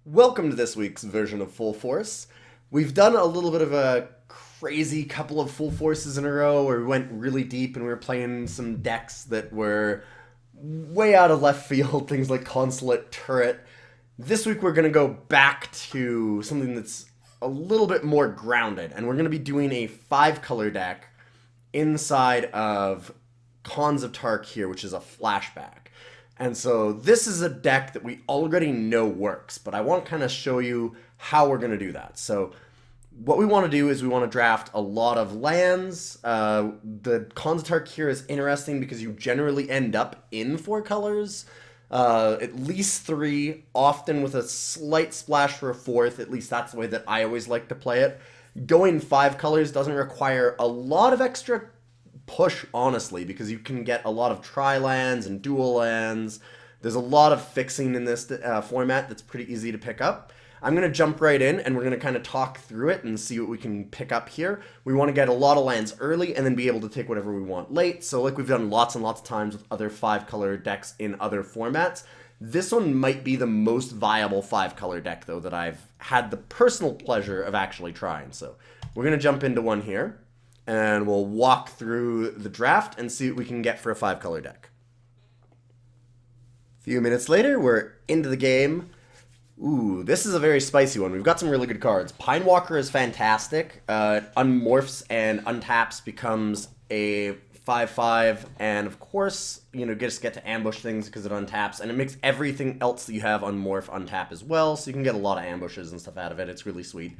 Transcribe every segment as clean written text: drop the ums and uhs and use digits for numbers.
Welcome to this week's version of Full Force. We've done a little bit of a crazy couple of Full Forces in a row where we went really deep and we were playing some decks that were way out of left field, things like Consulate, Turret. This week we're going to go back to something that's a little bit more grounded, and we're going to be doing a 5-color deck inside of Cons of Tarkir, which is a flashback. And so this is a deck that we already know works, but I want to kind of show you how we're going to do that. So what we want to do is we want to draft a lot of lands. The Cons of Tarkir is interesting because you generally end up in 4 colors. At least 3, often with a slight splash for a 4th. At least that's the way that I always like to play it. Going 5 colors doesn't require a lot of extra push, honestly, because you can get a lot of tri-lands and dual lands. There's a lot of fixing in this format that's pretty easy to pick up. I'm going to jump right in and we're going to kind of talk through it and see what we can pick up here. We want to get a lot of lands early and then be able to take whatever we want late. So like we've done lots and lots of times with other 5-color decks in other formats, this one might be the most viable 5-color deck, though, that I've had the personal pleasure of actually trying. So we're going to jump into one here, and we'll walk through the draft and see what we can get for a 5-color deck. A few minutes later, we're into the game. Ooh, this is a very spicy one. We've got some really good cards. Pinewalker is fantastic. Unmorphs and untaps, becomes a 5/5, and of course, just get to ambush things because it untaps, and it makes everything else that you have unmorph untap as well, so you can get a lot of ambushes and stuff out of it. It's really sweet.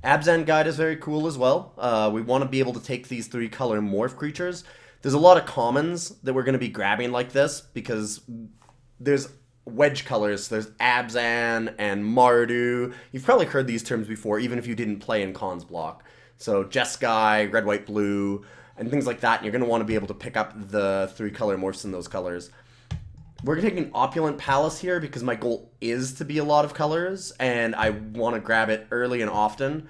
Abzan Guide is very cool as well. We want to be able to take these 3-color morph creatures. There's a lot of commons that we're going to be grabbing like this because there's wedge colors. There's Abzan and Mardu. You've probably heard these terms before, even if you didn't play in Cons block. So Jeskai, red, white, blue, and things like that. And you're going to want to be able to pick up the 3-color morphs in those colors. We're taking Opulent Palace here because my goal is to be a lot of colors, and I want to grab it early and often.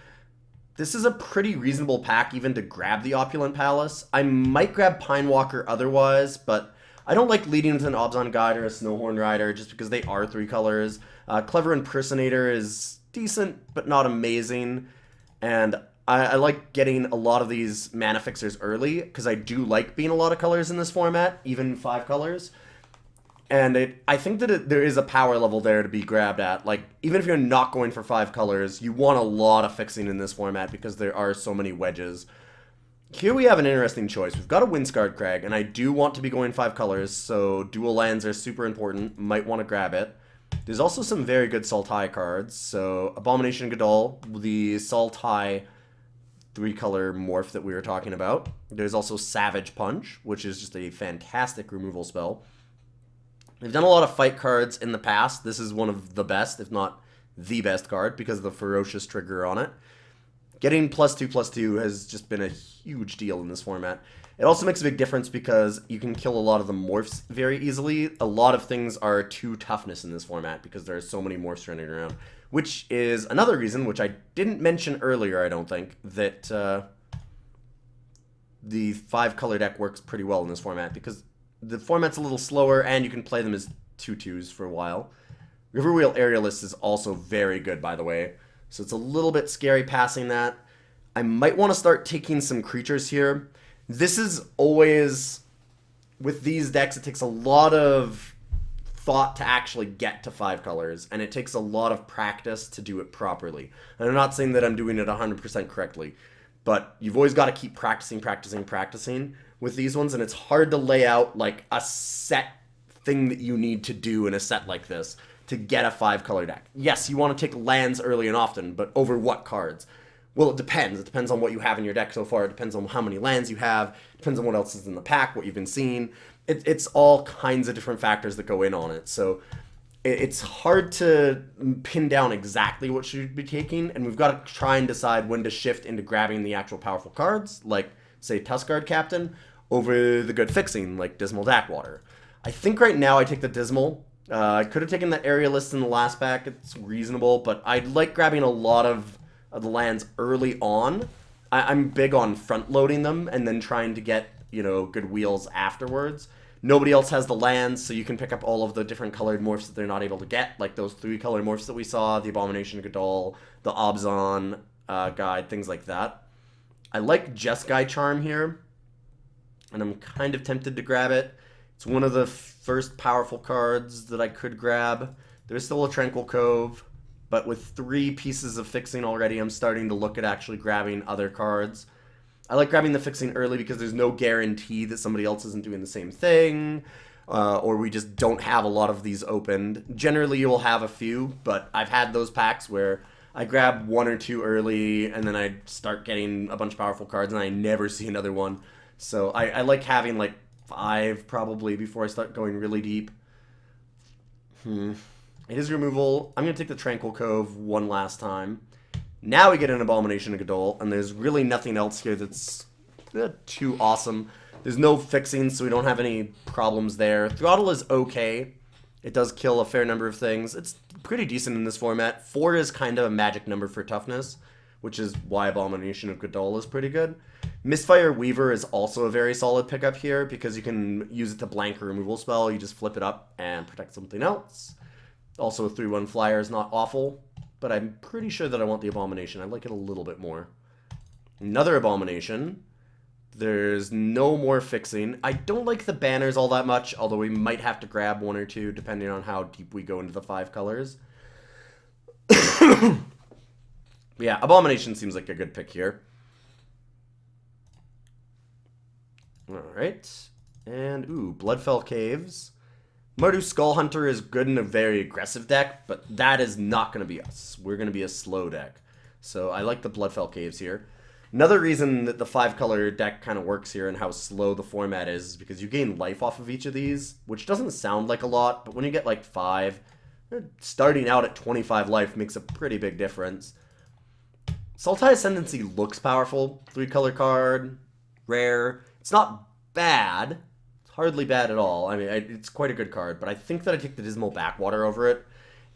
This is a pretty reasonable pack even to grab the Opulent Palace. I might grab Pinewalker otherwise, but I don't like leading with an Abzan Guide or a Snowhorn Rider just because they are 3 colors. Clever Impersonator is decent, but not amazing. And I like getting a lot of these mana fixers early because I do like being a lot of colors in this format, even 5 colors. And I think that there is a power level there to be grabbed at. Like, even if you're not going for 5 colors, you want a lot of fixing in this format because there are so many wedges. Here we have an interesting choice. We've got a Windscarred Crag, and I do want to be going 5 colors, so dual lands are super important. Might want to grab it. There's also some very good Sultai cards. So Abomination Gadol, the Sultai 3-color morph that we were talking about. There's also Savage Punch, which is just a fantastic removal spell. We've done a lot of fight cards in the past. This is one of the best, if not the best card, because of the Ferocious trigger on it. Getting +2/+2 has just been a huge deal in this format. It also makes a big difference because you can kill a lot of the morphs very easily. A lot of things are 2 toughness in this format because there are so many morphs running around, which is another reason, which I didn't mention earlier, I don't think, that the 5-color deck works pretty well in this format because the format's a little slower, and you can play them as 2/2s for a while. Riverwheel Aerialist is also very good, by the way, so it's a little bit scary passing that. I might want to start taking some creatures here. This is always, with these decks, it takes a lot of thought to actually get to 5 colors, and it takes a lot of practice to do it properly. And I'm not saying that I'm doing it 100% correctly, but you've always got to keep practicing with these ones, and it's hard to lay out like a set thing that you need to do in a set like this to get a 5-color deck. Yes, you want to take lands early and often, but over what cards? Well, it depends. It depends on what you have in your deck so far. It depends on how many lands you have. It depends on what else is in the pack, what you've been seeing. It's all kinds of different factors that go in on it. So it's hard to pin down exactly what you should be taking, and we've got to try and decide when to shift into grabbing the actual powerful cards, like, say, Tuskguard Captain, over the good fixing, like Dismal Dackwater. I think right now I take the Dismal. I could have taken that Aerialist in the last pack. It's reasonable, but I'd like grabbing a lot of the lands early on. I'm big on front-loading them and then trying to get, good wheels afterwards. Nobody else has the lands, so you can pick up all of the different colored morphs that they're not able to get, like those 3 color morphs that we saw, the Abomination Gadol, the Obzon guide, things like that. I like Jeskai Charm here, and I'm kind of tempted to grab it. It's one of the first powerful cards that I could grab. There's still a Tranquil Cove, but with 3 pieces of fixing already, I'm starting to look at actually grabbing other cards. I like grabbing the fixing early because there's no guarantee that somebody else isn't doing the same thing, or we just don't have a lot of these opened. Generally, you'll have a few, but I've had those packs where I grab 1 or 2 early, and then I start getting a bunch of powerful cards, and I never see another one. So I like having like 5 probably before I start going really deep. It is removal. I'm going to take the Tranquil Cove one last time. Now we get an Abomination of Gadol, and there's really nothing else here that's too awesome. There's no fixing, so we don't have any problems there. Throttle is okay. It does kill a fair number of things. It's pretty decent in this format. 4 is kind of a magic number for toughness, which is why Abomination of Gadol is pretty good. Misfire Weaver is also a very solid pickup here, because you can use it to blank a removal spell. You just flip it up and protect something else. Also, a 3/1 flyer is not awful, but I'm pretty sure that I want the Abomination. I like it a little bit more. Another Abomination. There's no more fixing. I don't like the banners all that much, although we might have to grab 1 or 2 depending on how deep we go into the 5 colors. Yeah, Abomination seems like a good pick here. Alright. And, ooh, Bloodfell Caves. Mardu Skull Hunter is good in a very aggressive deck, but that is not going to be us. We're going to be a slow deck. So I like the Bloodfell Caves here. Another reason that the 5-color deck kind of works here and how slow the format is because you gain life off of each of these, which doesn't sound like a lot, but when you get like 5, starting out at 25 life makes a pretty big difference. Sultai Ascendancy looks powerful. 3-color card, rare. It's not bad. Hardly bad at all. I mean, it's quite a good card, but I think that I take the Dismal Backwater over it.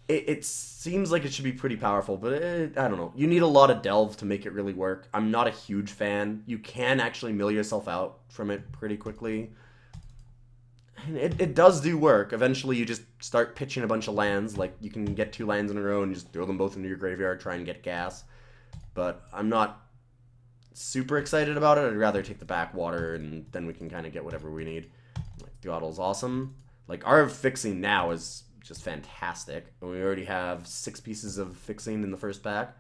It seems like it should be pretty powerful, but I don't know. You need a lot of delve to make it really work. I'm not a huge fan. You can actually mill yourself out from it pretty quickly. And it does do work. Eventually, you just start pitching a bunch of lands. Like, you can get 2 lands in a row and just throw them both into your graveyard, try and get gas. But I'm not super excited about it. I'd rather take the Backwater, and then we can kind of get whatever we need. Like, Throttle's awesome. Like, our fixing now is just fantastic. And we already have 6 pieces of fixing in the first pack.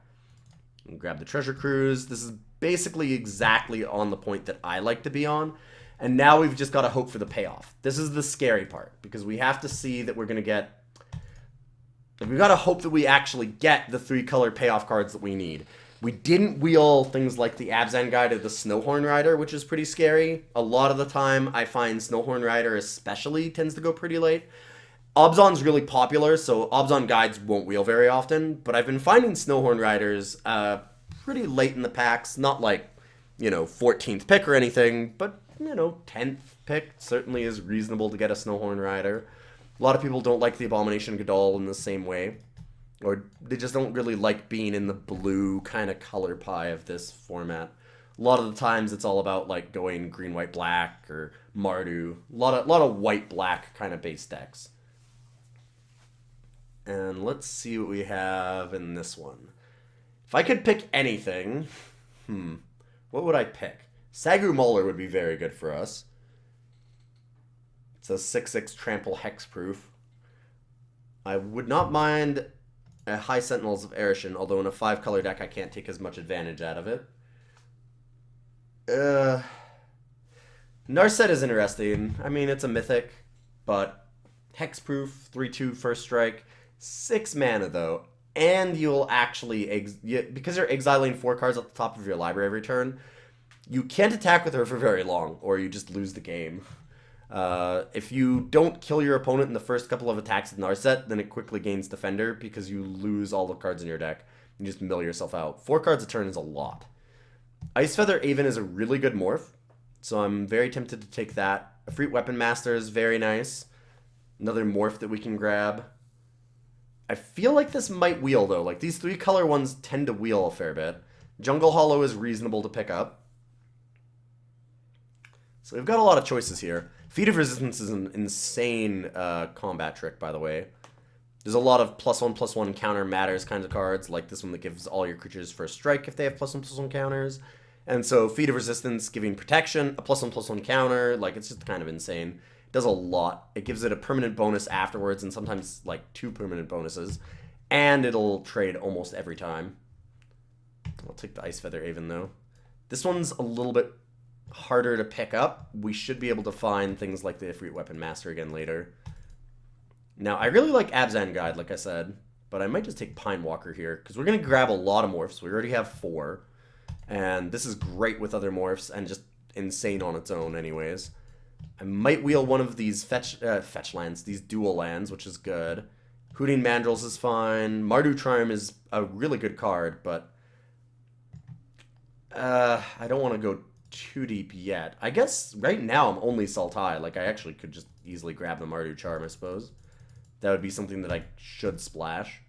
And grab the Treasure Cruise. This is basically exactly on the point that I like to be on. And now we've just got to hope for the payoff. This is the scary part, because we have to see that we're going to get... We've got to hope that we actually get the 3-color payoff cards that we need. We didn't wheel things like the Abzan Guide or the Snowhorn Rider, which is pretty scary. A lot of the time, I find Snowhorn Rider especially tends to go pretty late. Obzon's really popular, so Obzon Guides won't wheel very often, but I've been finding Snowhorn Riders pretty late in the packs. Not like, 14th pick or anything, but, 10th pick certainly is reasonable to get a Snowhorn Rider. A lot of people don't like the Abomination Gadol in the same way. Or they just don't really like being in the blue kind of color pie of this format. A lot of the times it's all about like going green, white, black, or Mardu. A lot of white, black kind of base decks. And let's see what we have in this one. If I could pick anything, what would I pick? Sagru Mauler would be very good for us. It's a 6/6 trample hexproof. I would not mind a High Sentinels of Erishin, although in a 5-color deck I can't take as much advantage out of it. Narset is interesting. I mean, it's a mythic, but hexproof, 3/2 first strike, 6 mana though, and you'll actually, because you're exiling 4 cards at the top of your library every turn, you can't attack with her for very long, or you just lose the game. If you don't kill your opponent in the first couple of attacks with Narset, then it quickly gains Defender because you lose all the cards in your deck. You just mill yourself out. 4 cards a turn is a lot. Icefeather Aven is a really good morph, so I'm very tempted to take that. Efreet Weapon Master is very nice. Another morph that we can grab. I feel like this might wheel, though. Like, these 3-color ones tend to wheel a fair bit. Jungle Hollow is reasonable to pick up. So we've got a lot of choices here. Feat of Resistance is an insane combat trick, by the way. There's a lot of +1/+1 counter matters kinds of cards, like this one that gives all your creatures first strike if they have +1/+1 counters. And so Feat of Resistance giving protection, a +1/+1 counter, like it's just kind of insane. It does a lot. It gives it a permanent bonus afterwards, and sometimes like 2 permanent bonuses. And it'll trade almost every time. I'll take the Ice Feather Aven though. This one's a little bit harder to pick up. We should be able to find things like the Ifrit Weapon Master again later. Now, I really like Abzan Guide, like I said, but I might just take Pine Walker here, because we're going to grab a lot of morphs. We already have 4, and this is great with other morphs, and just insane on its own anyways. I might wheel one of these fetch lands, these dual lands, which is good. Hooting Mandrills is fine. Mardu Charm is a really good card, but I don't want to go too deep yet. I guess right now I'm only Sultai. Like, I actually could just easily grab the Mardu Charm, I suppose. That would be something that I should splash.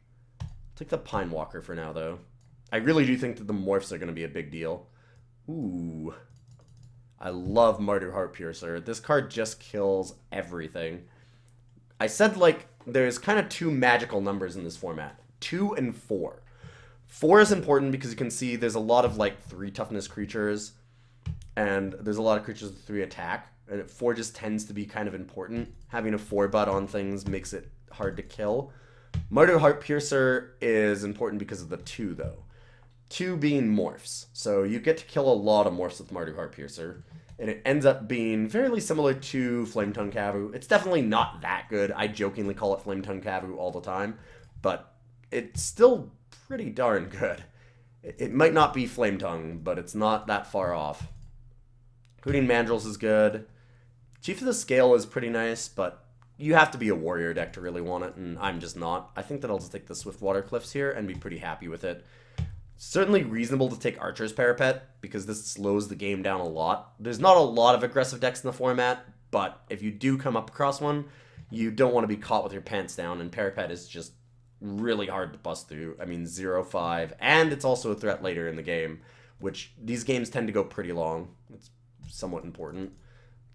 Take the Pine Walker for now, though. I really do think that the morphs are going to be a big deal. Ooh. I love Mardu Heartpiercer. This card just kills everything. I said, like, there's kind of 2 magical numbers in this format. 2 and 4. 4 is important because you can see there's a lot of, like, 3 toughness creatures. And there's a lot of creatures with 3 attack. And 4 just tends to be kind of important. Having a 4-butt on things makes it hard to kill. Mardu Heartpiercer is important because of the 2, though. 2 being morphs. So you get to kill a lot of morphs with Mardu Heartpiercer. And it ends up being fairly similar to Flametongue Kavu. It's definitely not that good. I jokingly call it Flametongue Kavu all the time. But it's still pretty darn good. It might not be Flametongue, but it's not that far off. Hooting Mandrills is good. Chief of the Scale is pretty nice, but you have to be a warrior deck to really want it, and I'm just not. I think that I'll just take the Swiftwater Cliffs here and be pretty happy with it. Certainly reasonable to take Archer's Parapet, because this slows the game down a lot. There's not a lot of aggressive decks in the format, but if you do come up across one, you don't want to be caught with your pants down, and Parapet is just really hard to bust through. I mean, 0-5, and it's also a threat later in the game, which these games tend to go pretty long. It's somewhat important.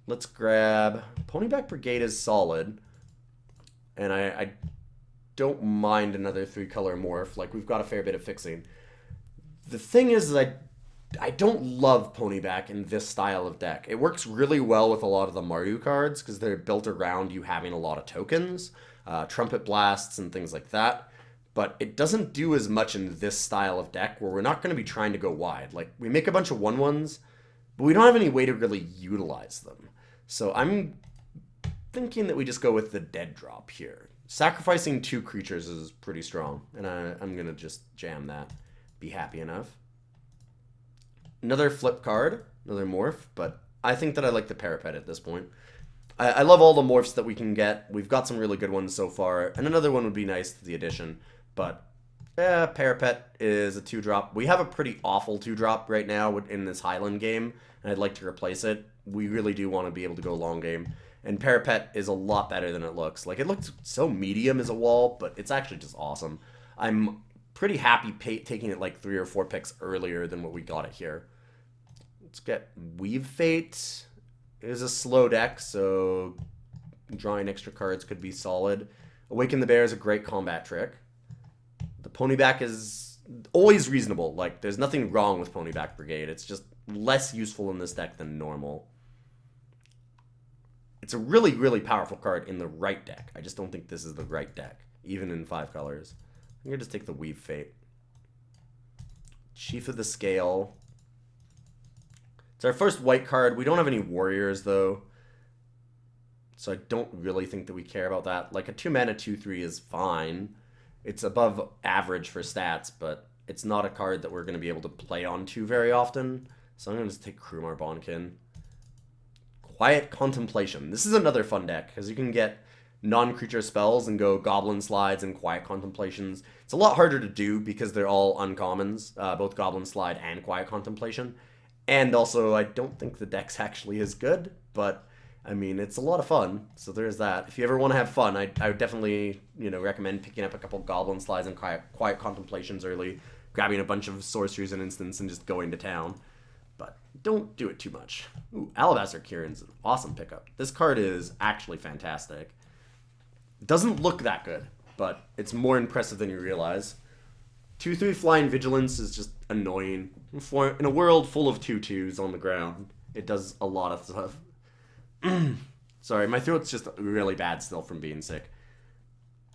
Let's grab... Ponyback Brigade is solid, and I don't mind another 3-color morph. Like, we've got a fair bit of fixing. The thing is I don't love Ponyback in this style of deck. It works really well with a lot of the Mardu cards because they're built around you having a lot of tokens, Trumpet Blasts and things like that. But it doesn't do as much in this style of deck where we're not going to be trying to go wide. Like, we make a bunch of 1/1s, but we don't have any way to really utilize them. So I'm thinking that we just go with the dead drop here. Sacrificing 2 creatures is pretty strong, and I'm going to just jam that. Be happy enough. Another flip card, another morph, but I think that I like the Parapet at this point. I love all the morphs that we can get. We've got some really good ones so far, and another one would be nice to the addition, but Parapet is a 2-drop. We have a pretty awful 2-drop right now in this Highland game, and I'd like to replace it. We really do want to be able to go long game, and Parapet is a lot better than it looks. Like, it looks so medium as a wall, but it's actually just awesome. I'm pretty happy taking it like 3 or 4 picks earlier than what we got it here. Let's get Weave Fate. It is a slow deck, so drawing extra cards could be solid. Awaken the Bear is a great combat trick. The Ponyback is always reasonable. Like, there's nothing wrong with Ponyback Brigade. It's just less useful in this deck than normal. It's a really, really powerful card in the right deck. I just don't think this is the right deck, even in 5 colors. I'm going to just take the Weave Fate. Chief of the Scale. It's our first white card. We don't have any warriors, though. So I don't really think that we care about that. Like, a 2-mana 2/3 is fine. It's above average for stats, but it's not a card that we're going to be able to play on too very often. So I'm going to just take Krumar Bonkin. Quiet Contemplation. This is another fun deck, because you can get non-creature spells and go Goblin Slides and Quiet Contemplations. It's a lot harder to do because they're all uncommons, both Goblin Slide and Quiet Contemplation. And also, I don't think the deck's actually as good, but I mean, it's a lot of fun, so there's that. If you ever want to have fun, I would definitely, recommend picking up a couple Goblin Slides and Quiet Contemplations early, grabbing a bunch of sorceries and instants, and just going to town. but don't do it too much. Ooh, Alabaster Kieran's an awesome pickup. This card is actually fantastic. It doesn't look that good, but it's more impressive than you realize. 2/3 Flying Vigilance is just annoying. In a world full of 2/2s on the ground, it does a lot of stuff. Sorry, my throat's just really bad still from being sick.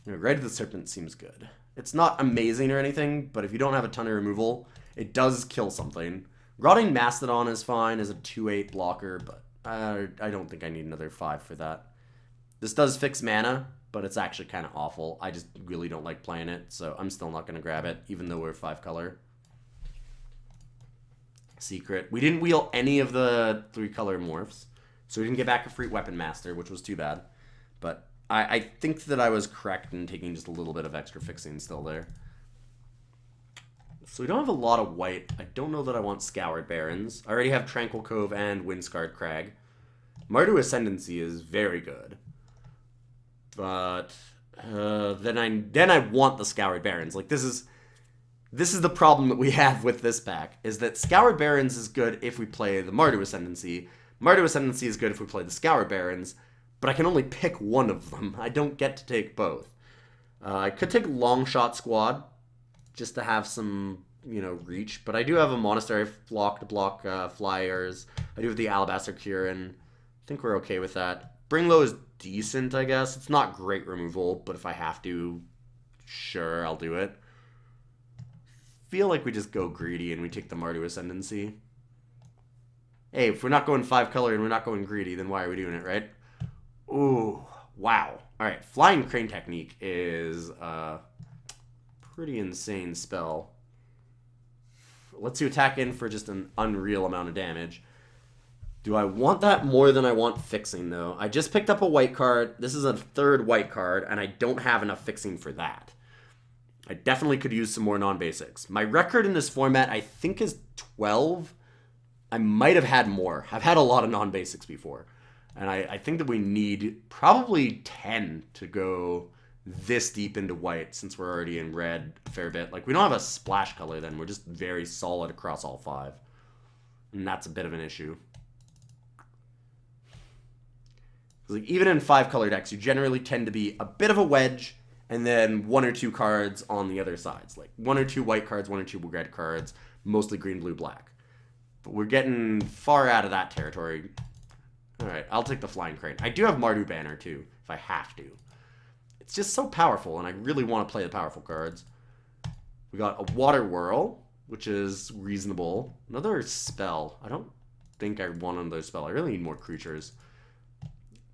Red of the Serpent seems good. It's not amazing or anything, but if you don't have a ton of removal, it does kill something. Rotting Mastodon is fine as a 2/8 blocker, but I don't think I need another 5 for that. This does fix mana, but it's actually kind of awful. I just really don't like playing it, so I'm still not going to grab it, even though we're 5 color. Secret. We didn't wheel any of the 3 color morphs, so we didn't get back a free Weapon Master, which was too bad. But I think that I was correct in taking just a little bit of extra fixing still there. So we don't have a lot of white. I don't know that I want Scoured Barrens. I already have Tranquil Cove and Windscarred Crag. Mardu Ascendancy is very good. But then I want the Scoured Barrens. Like, this is the problem that we have with this pack, is that Scoured Barrens is good if we play the Mardu Ascendancy. Mardu Ascendancy is good if we play the Scoured Barrens, but I can only pick one of them. I don't get to take both. I could take Longshot Squad, just to have some, reach, but I do have a Monastery Flock to block flyers. I do have the Alabaster Kieran. I think we're okay with that. Bringlow is decent, I guess. It's not great removal, but if I have to, sure, I'll do it. Feel like we just go greedy and we take the Mardu Ascendancy. Hey, if we're not going 5 color and we're not going greedy, then why are we doing it, right? Ooh, wow. Alright, Flying Crane Technique is a pretty insane spell. Lets you attack in for just an unreal amount of damage. Do I want that more than I want fixing, though? I just picked up a white card. This is a 3rd white card, and I don't have enough fixing for that. I definitely could use some more non-basics. My record in this format, I think, is 12. I might have had more. I've had a lot of non-basics before. And I think that we need probably 10 to go this deep into white, since we're already in red a fair bit. Like, we don't have a splash color then. We're just very solid across all 5. And that's a bit of an issue. Like, even in 5 color decks, you generally tend to be a bit of a wedge, and then 1 or 2 cards on the other sides. Like 1 or 2 white cards, 1 or 2 red cards, mostly green, blue, black. But we're getting far out of that territory. Alright, I'll take the Flying Crane. I do have Mardu Banner, too, if I have to. It's just so powerful, and I really want to play the powerful cards. We got a Water Whirl, which is reasonable. Another spell. I don't think I want another spell. I really need more creatures.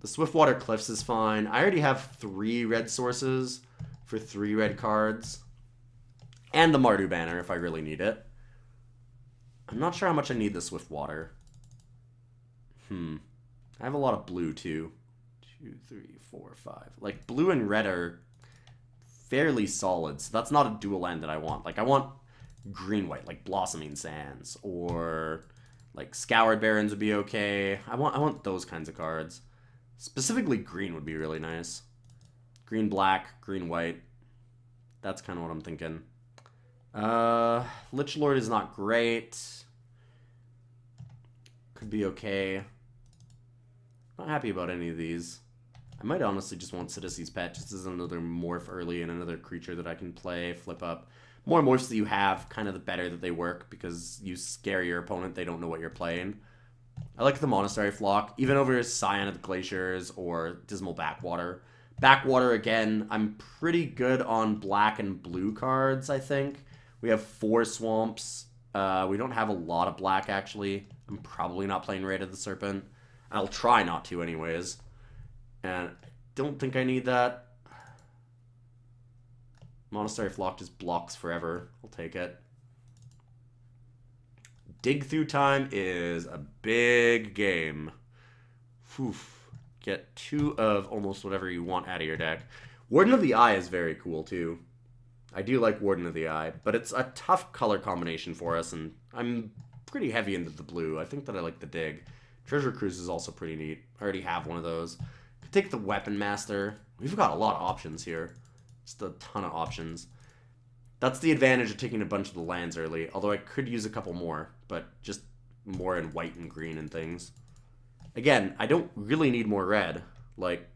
The Swiftwater Cliffs is fine. I already have 3 red sources for 3 red cards. And the Mardu Banner if I really need it. I'm not sure how much I need the Swiftwater. I have a lot of blue too. 2, 3, 4, 5. Like, blue and red are fairly solid, so that's not a dual land that I want. Like, I want green-white, like Blossoming Sands, or like Scoured Barrens would be okay. I want those kinds of cards. Specifically green would be really nice. Green, black, green, white. That's kind of what I'm thinking. Lich Lord is not great. Could be okay. Not happy about any of these. I might honestly just want Sidici's Pet, just as another morph early and another creature that I can play, flip up. More morphs that you have, kind of the better that they work, because you scare your opponent, they don't know what you're playing. I like the Monastery Flock, even over Scion of the Glaciers or Dismal Backwater. Backwater, again, I'm pretty good on black and blue cards, I think. We have 4 swamps. We don't have a lot of black, actually. I'm probably not playing Raid of the Serpent. I'll try not to, anyways. And I don't think I need that. Monastery Flock just blocks forever. I'll take it. Dig Through Time is a big game. Oof. Get 2 of almost whatever you want out of your deck. Warden of the Eye is very cool, too. I do like Warden of the Eye, but it's a tough color combination for us, and I'm pretty heavy into the blue. I think that I like the Dig. Treasure Cruise is also pretty neat. I already have one of those. Could take the Weapon Master. We've got a lot of options here. Just a ton of options. That's the advantage of taking a bunch of the lands early, although I could use a couple more, but just more in white and green and things. Again, I don't really need more red. Like,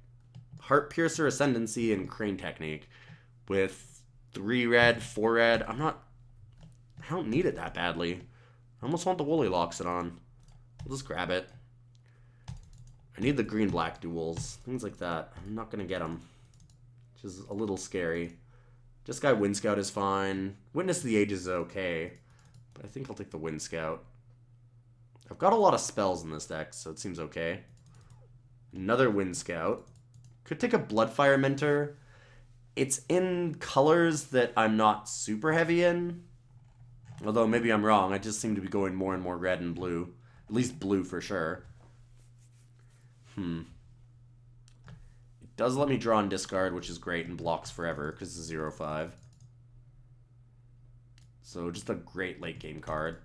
Heart Piercer, Ascendancy, and Crane Technique with 3 red, 4 red. I don't need it that badly. I almost want the Woolly Locks it on. We'll just grab it. I need the green-black duels. Things like that. I'm not going to get them. Which is a little scary. Jeskai Wind Scout is fine. Witness of the Ages is okay. But I think I'll take the Wind Scout. I've got a lot of spells in this deck, so it seems okay. Another Wind Scout. Could take a Bloodfire Mentor. It's in colors that I'm not super heavy in. Although maybe I'm wrong. I just seem to be going more and more red and blue. At least blue for sure. It does let me draw and discard, which is great, and blocks forever because it's a 0/5. So just a great late game card.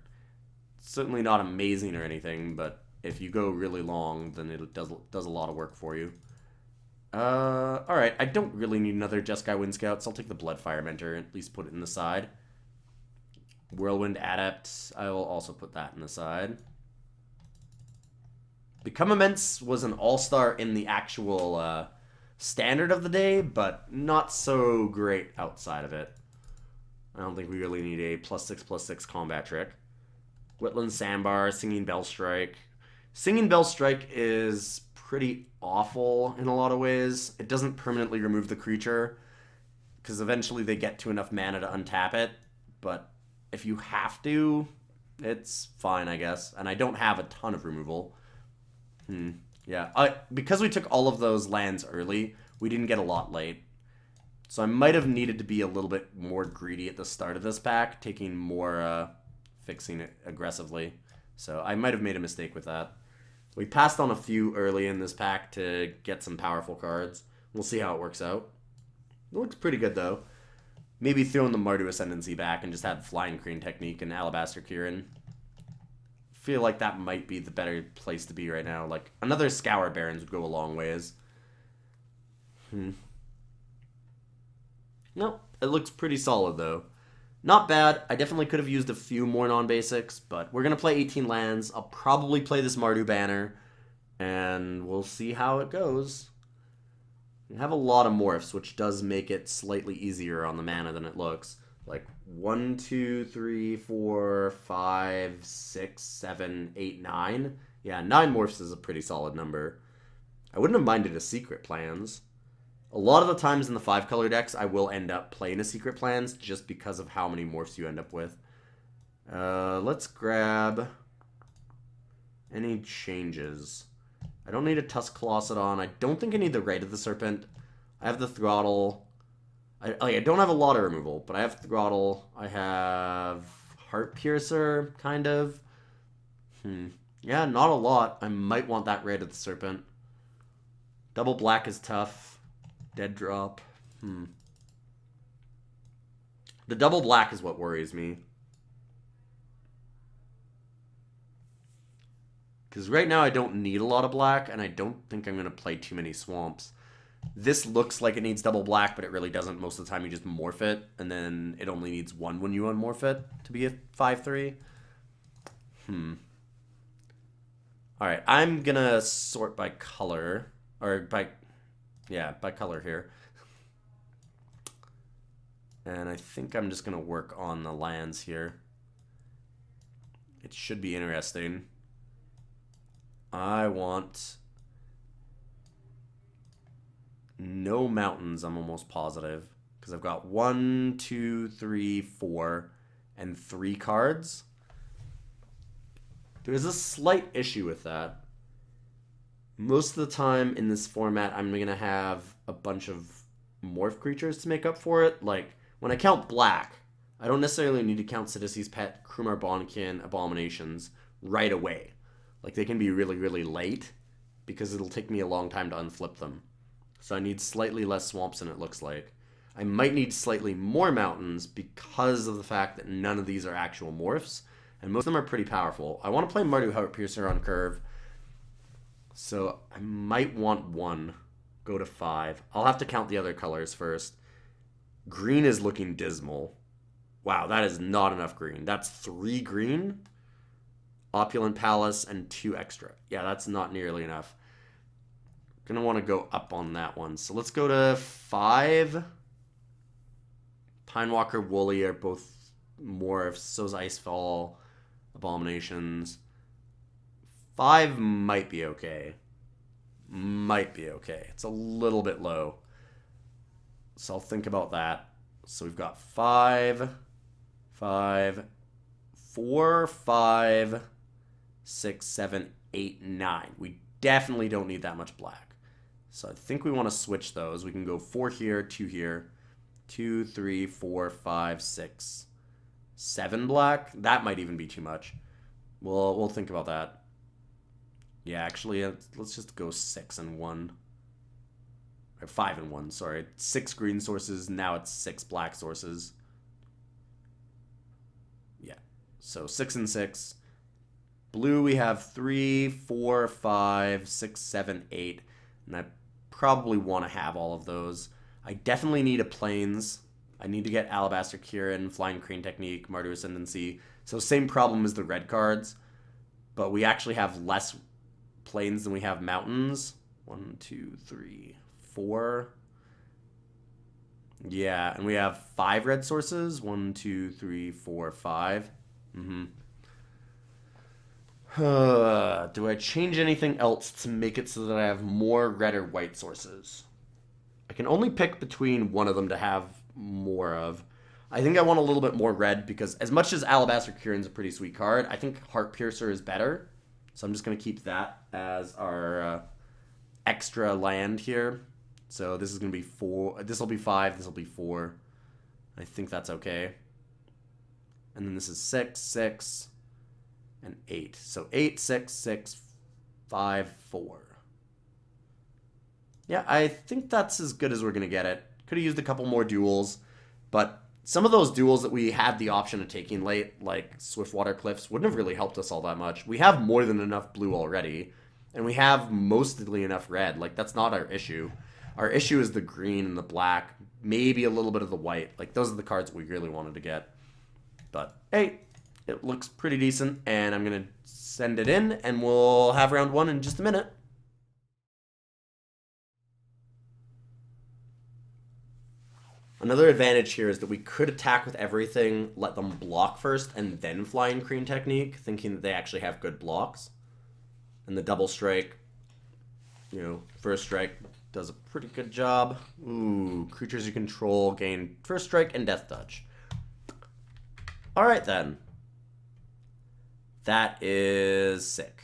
Certainly not amazing or anything, but if you go really long, then it does a lot of work for you. Alright, I don't really need another Jeskai Wind Scout, so I'll take the Bloodfire Mentor and at least put it in the side. Whirlwind Adept, I will also put that in the side. Become Immense was an all-star in the actual standard of the day, but not so great outside of it. I don't think we really need a +6/+6 combat trick. Whitland Sandbar, Singing Bell Strike. Singing Bell Strike is pretty awful in a lot of ways. It doesn't permanently remove the creature, because eventually they get to enough mana to untap it, but if you have to, it's fine, I guess. And I don't have a ton of removal. Yeah, because we took all of those lands early, we didn't get a lot late. So I might have needed to be a little bit more greedy at the start of this pack, taking more, fixing it aggressively. So I might have made a mistake with that. We passed on a few early in this pack to get some powerful cards. We'll see how it works out. It looks pretty good, though. Maybe throwing the Mardu Ascendancy back and just have Flying Crane Technique and Alabaster Kieran. Feel like that might be the better place to be right now. Like, another Scour Barons would go a long ways. Nope, it looks pretty solid, though. Not bad. I definitely could have used a few more non-basics, but we're going to play 18 lands. I'll probably play this Mardu banner, and we'll see how it goes. We have a lot of morphs, which does make it slightly easier on the mana than it looks. Like 1, 2, 3, 4, 5, 6, 7, 8, 9. Yeah, 9 morphs is a pretty solid number. I wouldn't have minded a Secret Plans. A lot of the times in the 5-color decks, I will end up playing a Secret Plans just because of how many morphs you end up with. Let's grab any changes. I don't need a Tusk Colossadon. I don't think I need the Rite of the Serpent. I have the Throttle. I don't have a lot of removal, but I have Throttle. I have Heart Piercer, kind of. Yeah, not a lot. I might want that Rite of the Serpent. Double black is tough. Dead drop. The double black is what worries me. Because right now I don't need a lot of black, and I don't think I'm going to play too many swamps. This looks like it needs double black, but it really doesn't. Most of the time you just morph it, and then it only needs 1 when you unmorph it to be a 5/3. Alright, I'm going to sort by color. Or by color here. And I think I'm just going to work on the lands here. It should be interesting. I want no mountains, I'm almost positive. Because I've got 1, 2, 3, 4, and 3 cards. There's a slight issue with that. Most of the time in this format, I'm going to have a bunch of morph creatures to make up for it. Like, when I count black, I don't necessarily need to count Sidisi's Pet, Krumar Bonkin, Abominations right away. Like, they can be really, really late, because it'll take me a long time to unflip them. So I need slightly less swamps than it looks like. I might need slightly more mountains because of the fact that none of these are actual morphs, and most of them are pretty powerful. I want to play Mardu Heart Piercer on curve, so I might want 1. Go to 5. I'll have to count the other colors first. Green is looking dismal. Wow, that is not enough green. That's 3 green? Opulent Palace, and 2 extra. Yeah, that's not nearly enough. Gonna want to go up on that one. So let's go to 5. Pinewalker, Woolly are both morphs. So's Icefall, Abominations. 5 might be okay. Might be okay. It's a little bit low. So I'll think about that. So we've got 5, 5, 4, 5, 6, 7, 8, 9. We definitely don't need that much black. So I think we want to switch those. We can go 4 here, 2 here, 2, 3, 4, 5, 6, 7 black. That might even be too much. We'll think about that. Yeah, actually, let's just go 6 and 1. Or 5 and 1, sorry. 6 green sources, now it's 6 black sources. Yeah, so 6 and 6. Blue, we have 3, 4, 5, 6, 7, 8. And I probably want to have all of those. I definitely need a Plains. I need to get Alabaster Kieran, Flying Crane Technique, Martyr Ascendancy. So same problem as the red cards. But we actually have less Plains than we have mountains. 1, 2, 3, 4. Yeah, and we have 5 red sources. 1, 2, 3, 4, 5. Do I change anything else to make it so that I have more red or white sources? I can only pick between one of them to have more of. I think I want a little bit more red because as much as Alabaster Kieran's a pretty sweet card, I think Heart Piercer is better. So I'm just going to keep that as our extra land here. So this is going to be 4. This will be 5. This will be 4. I think that's okay. And then this is 6, 6, and 8. So 8, 6, 6, 5, 4. Yeah, I think that's as good as we're going to get it. Could have used a couple more duels, but some of those duels that we had the option of taking late, like Swiftwater Cliffs, wouldn't have really helped us all that much. We have more than enough blue already, and we have mostly enough red. Like, that's not our issue. Our issue is the green and the black, maybe a little bit of the white. Like, those are the cards we really wanted to get. But, hey, it looks pretty decent, and I'm going to send it in, and we'll have round 1 in just a minute. Another advantage here is that we could attack with everything, let them block first, and then Flying Crane Technique, thinking that they actually have good blocks. And the double strike, you know, first strike does a pretty good job. Ooh, creatures you control gain first strike and death touch. Alright then. That is sick.